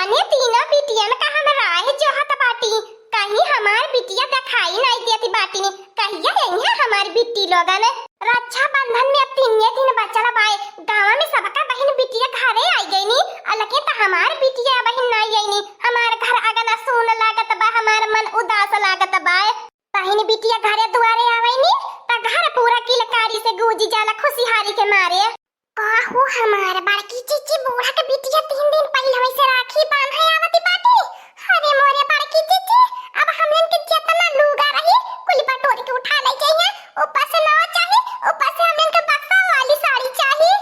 बाने तीनों बिटियन का हम राह जोहत बाटी। कहीं हमार बिटिया दिखाई नहीं देती बाटी ने। कहिया यही हमारी बिट्टी लोगन रक्षा बंधन में अब 3 दिन बचल बाए। गांव में सबका बहन बिटिया घरे आई गई नी, अलके त हमार बिटिया बहन नहीं आई नी। हमार घर अगना सुन लागत बा, हमार मन उदास लागत बा। बहन बिटिया घरे दुआरे आवे नी त घर पूरा किलकारी से गूंज जाला खुशहाली के मारे। काहू हमार बड़की चीची बूढ़ा के बिटिया 3 दिन पहले से राखी बांधे आवती बाटी। अरे मोरे बड़की चीची, अब हमन के जितना लूगा रही कुल बटोरी के उठा ले जाइए। ऊपर से नाव चाहिए, ऊपर से हमन के बक्सा वाली साड़ी चाहिए।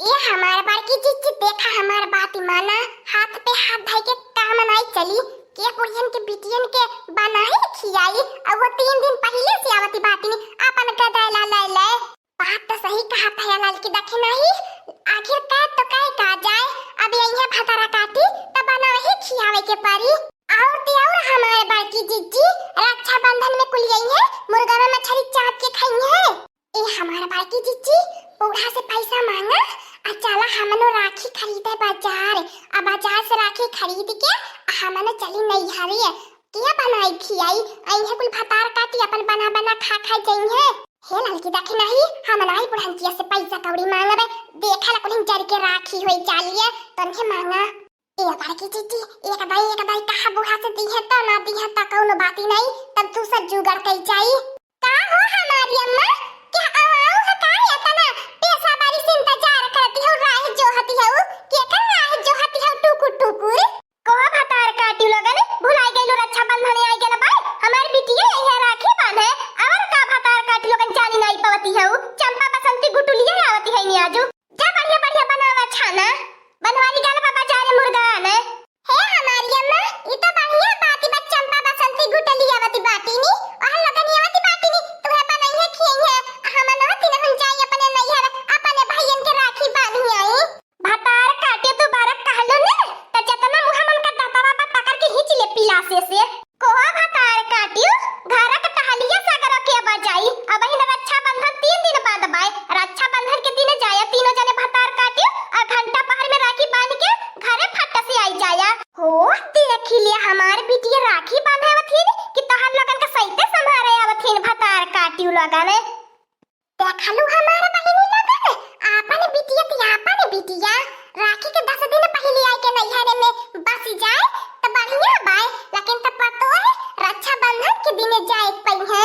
ये हमार बड़की चीची देखा हमार बात माना, हाथ पे हाथ धइ के काम नहीं चली के कुड़ियन के बिटियन के बनाई खियाई। अब वो 3 दिन पहले से आवती बाटी अपन गदा ला ले ले। बात तो सही कहा भैया लाल की देखे नहीं, आखिर का तो काहे का जाए। अब यही भतारा काटी तब बनावे ही खियावे के परी। और हमारे बड़की जीजी रक्षा बंधन में कुल गई है, मुर्गा में मछली चाप के खाई है। ए हमारे बड़की जीजी बूढ़ा से पैसा मांगा और चला हमनो राखी खरीदे बाजार। अब बाजार से राखी खरीद के हमनो चली नहीं हरी क्या बनाई खियाई। आई कुल भतार काटी अपन बना बना खा खा जाई है। हे लड़की देखे नहीं हम नहीं बुढ़ानचिया से पैसा कौड़ी मांगबे। देखा ला कुल जर के राखी होई चालिए तन्हे मांगा। ए बड़की जीजी एक दाई कहा बुढ़ा से दी है तो ना दी है तो कौनो बात ही नहीं। तब तू सब जुगाड़ कई जाई। का हो हमारी अम्मा, क्या आवाओ है का या तना पैसा बारी से इंतजार करती हो, राह जोहती हो के कर राह जोहती हो टुकुर टुकुर। को भतार काटी लगन भुलाई गइलो रक्षा बंधन आई गेल भाई। हमारी बिटिया यही राखी बांधे और का भतार काटी लगन जानी नहीं पावती हो। चंपा बसंती गुटुलिया आवती है नी आजू। जा बढ़िया बढ़िया बनावा छाना बनवाली गल बाबा जारे मुर्गा ने। हे हमारी अम्मा ई तो बढ़िया बाती बा, चंपा बसंती गुटलिया आवती बाटी नी और लगन आवती बाटी नी तुम्हें बनाई है खियई है। हम न तीन हम जाई अपने नैहर अपने भाईयन के राखी बांधी आई। भतार काटे तो बारक कहलो ने त जतना मुहमन का दातावा पर पकड़ के खींच ले पिलासे से। कोहा भतार काटियो घर का टहलिया सागर के बजाई। अब ही रक्षा बंधन 3 दिन बाद बाय। रक्षा बंधन के दिन जाया तीनों जने भतार काटियो और घंटा पहर में राखी बांध के घरे फट से आई जाया। हो देख लिया हमार बिटिया राखी बांधे आवथिन कि तोहर लगन का सहिते संभारे आवथिन भतार काटियो लगन। देखलू हमार बहिनी लगन आपन बिटिया ती आपन बिटिया राखी के 10 दिन पहले आई के नैहर में बस जाए तो बढ़िया बाय। लेकिन तब पतो है रक्षा बंधन के दिन जाए पई है।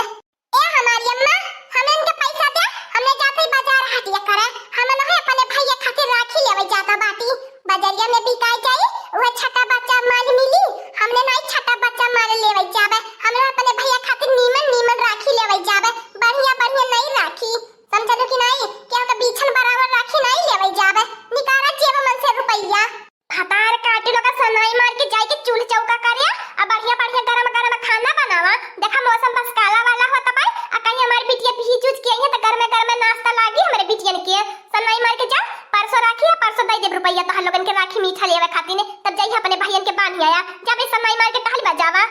ए हमारी अम्मा हमन के पैसा दे, हमने जाते बाजार हटिया करे। हमन है अपने भैया खातिर राखी लेवे जाता बाटी। बाजारिया में बिकाई जाए वो छोटा बच्चा माल मिली, हमने नहीं छोटा बच्चा माल लेवे जाबे। हमने अपने भैया खातिर नीमन राखी लेवे जाबे। बढ़िया बढ़िया नहीं राखी समझलो कि नहीं, क्या का बीछन बराबर राखी नहीं लेवे जाबे। निकारा जेब मन से रुपैया भतार काटी लोग सनाई मार के जाए के चूल्हा चौका करे और बढ़िया बढ़िया गरम गरम खाना बनावा। देखा मौसम बस काला वाला होता भाई आ कहीं हमारी बिटिया भीजूज के है तो गरम नाश्ता लागी हमारे बिटियन के। सनाई मार के जा परसों राखी है, परसों दे दे रुपैया तो लोगन के राखी मीठा लेवे खातिर ने। तब जाई अपने भाईयन के बांध आया जब सनाई मार के टहल बजावा।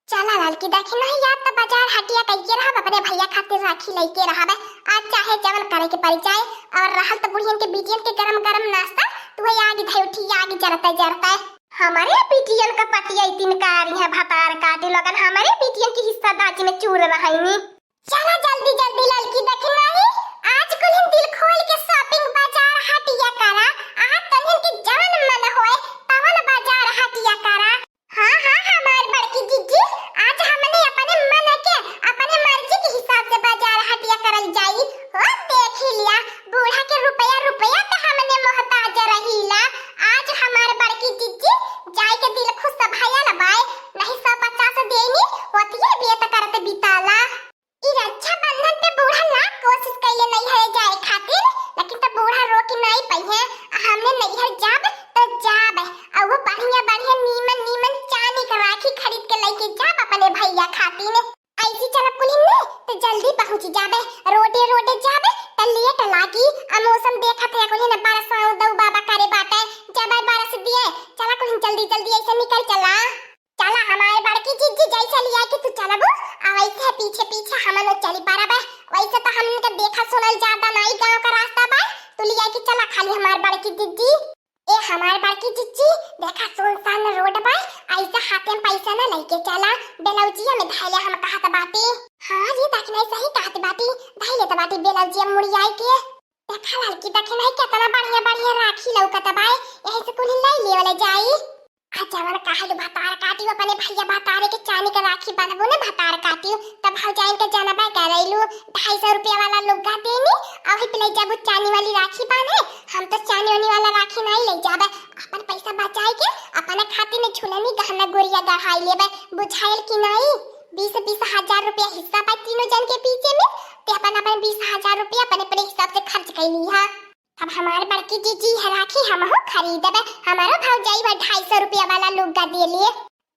चला लाल की देखी नहीं याद तो बाजार हटिया कई के रहा अपने भैया खातिर राखी लेके रहाबे। आज चाहे जवन करे के पड़ जाए और रहल तो बुढ़ियन के बिटियन के गरम गरम नाश्ता तू आगे धई उठी आगे जरता है। हमारे बिटियन का पतिया इतनी कारी है भतार काटे लगन हमारे बिटियन की हिस्सा दाची में चूर रहाईनी। चला जल्दी जल्दी लड़की देखी नहीं आज कुल दिल खोल के शॉपिंग बाजार हटिया करा। आज तनिन की जान मन होए तवन बाजार हटिया करा। हां हमार बड़की जीजी आज हमने अपने मन के अपने मर्जी के हिसाब से बाजार हटिया करल जाई। हो देख लिया बूढ़ा के रुपया तो हमने मोहताज रहीला। आज हमार बड़की जीजी जाय के दिल खुश भया लबाए नहीं 150 देनी होती है बेत करते बिताला। ई रक्षा बंधन पे बूढ़ा लाख कोशिश कैले नहीं है जाए खातिर, लेकिन तो बूढ़ा रोक नहीं पई है। हमने नहीं है जाब तो जाब और वो बढ़िया बढ़िया नीमन चांदी का राखी खरीद के लेके जाब अपने भैया खातिर। ऐसी चल पुलिन ने तो जल्दी पहुंच जाबे। रोडे जाबे तो लेट लागी। आ मौसम देखत है कोई न बरसाऊ दऊ बाबा करे बाटे जब बरस दिए। चला कोई जल्दी ऐसे निकल चला हमारे बड़की जीजी जैसे लिया कि तू चलबू आ वैसे पीछे हमन चली पारबे। वैसे तो हमन के देखा सुनल ज्यादा नहीं गांव का रास्ता बा तू लिया कि चला खाली हमारे बड़की जीजी। ए हमारे बड़की जीजी देखा सुनसान रोड बाटे हम पैसा ना लेके चला बेलौजिया में धैले हम कहत बाटे। हां ये देखना सही कहत बाटे धैले त बाटे बेलौजिया मुड़ियाई के देखा लड़की देखे नहीं कितना बढ़िया बढ़िया राखी लौकत बाए यही से कुल ले ले वाला जाई। अच्छा मन कहल भतार काटी अपने भैया भतारे के चांदी का राखी बनबो ने भतार काटी तब हो जाए के जनबा करैलू 250 रुपया वाला लुगा देनी अभी पले जब चांदी वाली राखी बाने हम तो चांदी वाला राखी नहीं ले जाबे अपन पैसा बचाए के अपने खातिर में झुलनी गहना गुड़िया गढ़ाई लेबे बुझाइल कि नहीं 20 हजार रुपया हिस्सा बा तीनों जन के पीछे में ते अपन 20,000 रुपया अपने हिसाब से खर्च कैली है। अब हमारे बड़की जीजी है राखी हम हो खरीदबे हमारा भाव जाई 250 रुपया वाला लुगा दे लिए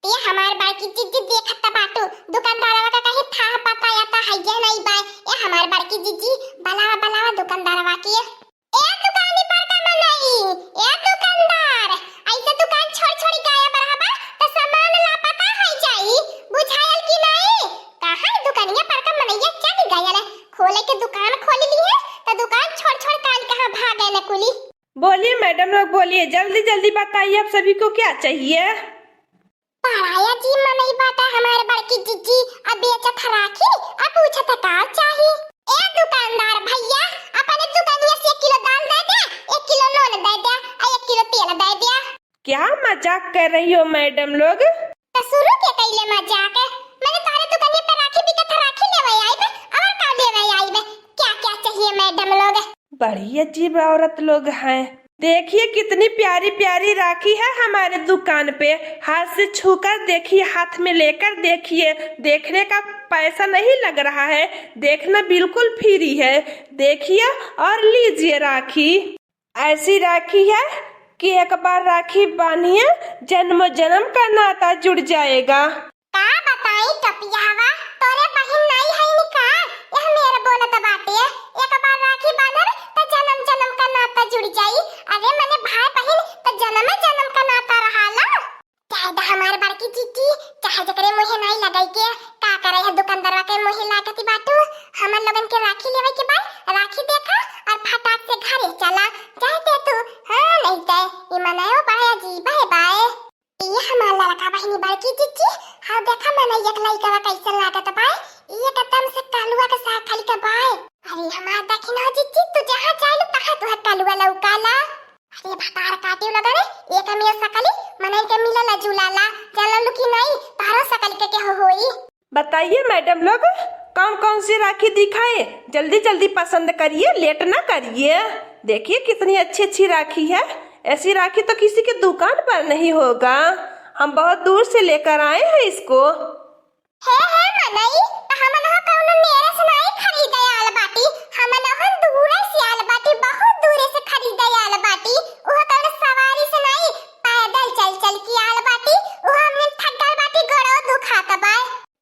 ते हमारे बड़की जीजी देखत बाटू दुकानदारवा का कहीं था पता या ता है या नहीं बा ए हमारे बड़की जीजी बलावा दुकानदारवा के ए दुकानी पर का नहीं ए दुकानदार ऐसे दुकान छोड़ गया बराबर तो सामान लापता हो जाई बुझायल कि नहीं कहां दुकानिया पर का मनैया चल गया ले खोले के दुकान खोल ली है तो दुकान छोड़ काल कहां भागे न कुली। बोलिए मैडम लोग बोलिए जल्दी बताइए आप सभी को क्या चाहिए। पराया जी मनई बाटा हमारे बड़की जीजी अब बेचत राखी अब पूछत का चाहिए। ए दुकानदार भैया अपने दुकानिया से 1 किलो दाल दे दे 1 किलो नून दे दे और 1 किलो तेल दे दे। क्या मजाक कर रही हो मैडम लोग। तो शुरू के कैले मजाक है मैंने तारे दुकानिया पे राखी बिकत राखी लेवे आई बे और का लेवे आई बे क्या चाहिए मैडम लोग। बड़ी अजीब औरत लोग हैं। देखिए कितनी प्यारी प्यारी राखी है हमारे दुकान पे हाथ से छूकर देखिए हाथ में लेकर देखिए देखने का पैसा नहीं लग रहा है देखना बिल्कुल फ्री है देखिए और लीजिए राखी। ऐसी राखी है कि एक बार राखी बांधिए जन्म जन्म का नाता जुड़ जाएगा। का बताई टपियावा तोरे बहिन नहीं है निकाल यह मेरे बोलत बाटे एक बार राखी बांधर तो जन्म जन्म का नाता जुड़ जाई। अरे मैंने भाई बहन तो जन्म का नाता रहाला चाहे हमारे बड़की जीजी चाहे जकरे मोहे नहीं लगाई के का करे है दुकानदारवा के मोहे लागती बाटू हमन लोगन के राखी लेवे के बाद राखी देखा और फटाक से घरे चला जाते तू हां नहीं जाए ई मनायो बड़ा अजीब है बाए ये हमारा लड़का बहनी बड़की जीजी हाँ देखा मैंने एक लड़का कैसे लागत बाय ये कदम से कालुआ के साथ खाली का बाय अरे हमारा देखी ना जीजी तू जहां जालू तहां तू कालुआ लौकाला अरे भतार काटियो लगा रे एक में सकली मने के मिलला जुलाला चललू कि नहीं तारो सकल के होई। बताइए मैडम लोग कौन कौन सी राखी दिखाए जल्दी पसंद करिए लेट ना करिए। देखिए कितनी अच्छी राखी है ऐसी राखी तो किसी के दुकान पर नहीं होगा हम बहुत दूर से लेकर आए हैं इसको। है मनई हमन हो कौनो मेरे से नहीं खरीदे आल बाटी हमन हो दूर से आल बाटी बहुत दूर से खरीदे आल बाटी ओह कौनो सवारी से नहीं पैदल चल की आल बाटी ओह हमने थकल बाटी गोड़ो दुखात बा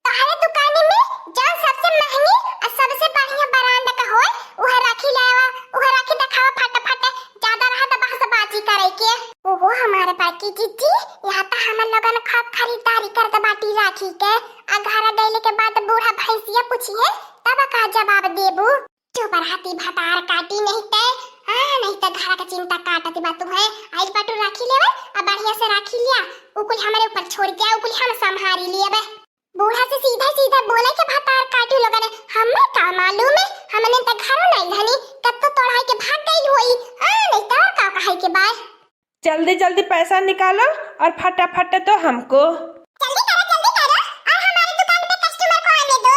तारे दुकान में जौन सबसे महंगी और सबसे बढ़िया ब्रांड का होय ओह राखी लावा ओह राखी दिखावा फटाफट ज्यादा रहा तो बहस बाजी करे के ओहो हमारे बाकी जीजी यहाँ तो हमन लोगन खूब खरीदारी करत बाटी राखी के आ घर गइले के बाद बूढ़ा भैंसिया पूछिए तब का जवाब देबू चुप रहती भतार काटी नहीं ते नहीं तो घर का चिंता काटती बात है आज बाटू राखी लेवे आ बढ़िया से राखी लिया उकुल हमारे ऊपर छोड़ के उकुल हम संभारी लिएबे बूढ़ा से सीधा बोले के भतार काटी लोगन हमें का मालूम है हमने तो घर नहीं धनी कब तो तोड़ाई के भाग गई होई नहीं तो का कहे के बाय जल्दी पैसा निकालो और फटाफट तो हमको जल्दी करो और हमारी दुकान पे कस्टमर को आने दो।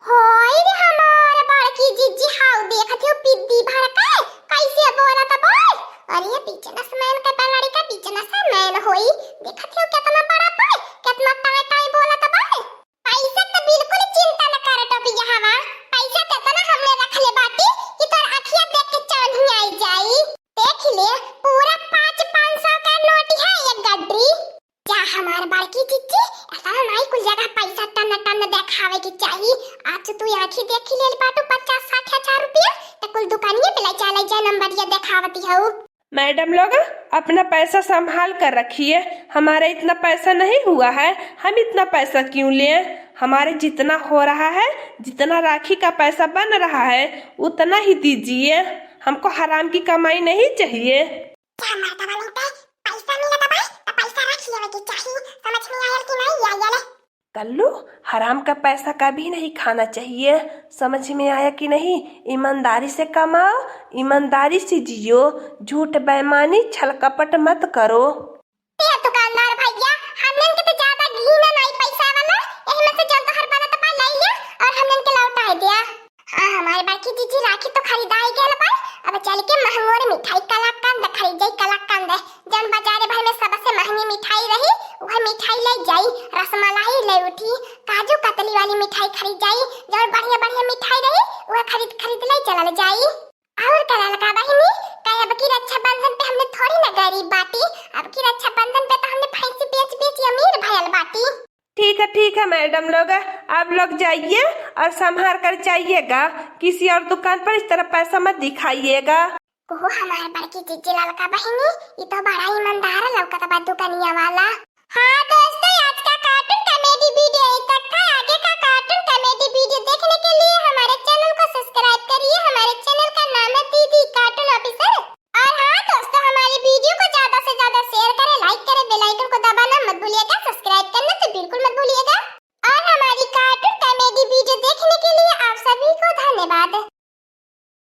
होय रे हमारे बड़की जीजी हाउ देखत हो पिद्दी भड़का कैसे बोलत बोल और ये बिजनेस मैन के बलड़ी का बिजनेस मैन होई देखत हो कितना बड़ा बोल कितना टाई बोलत बोल पैसा तो बिल्कुल चिंता न कर टोपी हवा पैसा तो तना हमने रख ले बाटी कि तोर अखिया देख के चांदी आई जाई देख ले पूरा 500 का नोट है ये गड्डी क्या हमारे बड़की जीजी ऐसा नहीं कुछ जगह पैसा टन दिखावे की चाहिए आज तू आंखी देख ले बाटू 50-60 हजार रुपया तो कुल दुकानिए पे ले चले जा नंबर ये दिखावती है। मैडम लोग अपना पैसा संभाल कर रखिए हमारा इतना पैसा नहीं हुआ है हम इतना पैसा क्यों लें हमारे जितना हो रहा है जितना राखी का पैसा बन रहा है उतना ही दीजिए हमको हराम की कमाई नहीं चाहिए। क्या पैसा मिला तो पैसा रखिए देवे की चाहिए। समझ में आयल कि नहीं आयल? कल्लू, हराम का पैसा कभी नहीं खाना चाहिए। समझ में आया कि नहीं? ईमानदारी से कमाओ, ईमानदारी से जियो, झूठ बेईमानी छल कपट मत करो। ते दुकानदार भैया, हमने के तो ज्यादा घीना नहीं पैसा वाला, एही में से जल तो हर बार तो पा ले लिया और हमने के लौटा दिया। हां, हमारे बाकी जीजी राखी तो खरीदाई गेल बा। अब चल के महंगोर मिठाई कलाकंद खरीद जाई। कलाकंद जन बाजार भर में सबसे महंगी मिठाई रही, वह मिठाई ले जाई। रसमलाई ले उठी, काजू कतली वाली मिठाई खरीद जाई। जन बढ़िया बढ़िया मिठाई रही, वह खरीद ले चलल जाई। और कला लगा बहिनी, कई अब की रक्षाबंधन पे हमने थोड़ी ना गरीब बाटी, अब की रक्षाबंधन पे तो हमने भैंसी बेच अमीर भयल बाटी। ठीक है मैडम लोग, आप लोग जाइए और संभाल कर जाइएगा। किसी और दुकान पर इस तरह पैसा मत दिखाइएगा। हमारे बड़की जीजी लड़का बहिनी, ये तो बड़ा ईमानदार लौकत बा दुकानिया वाला।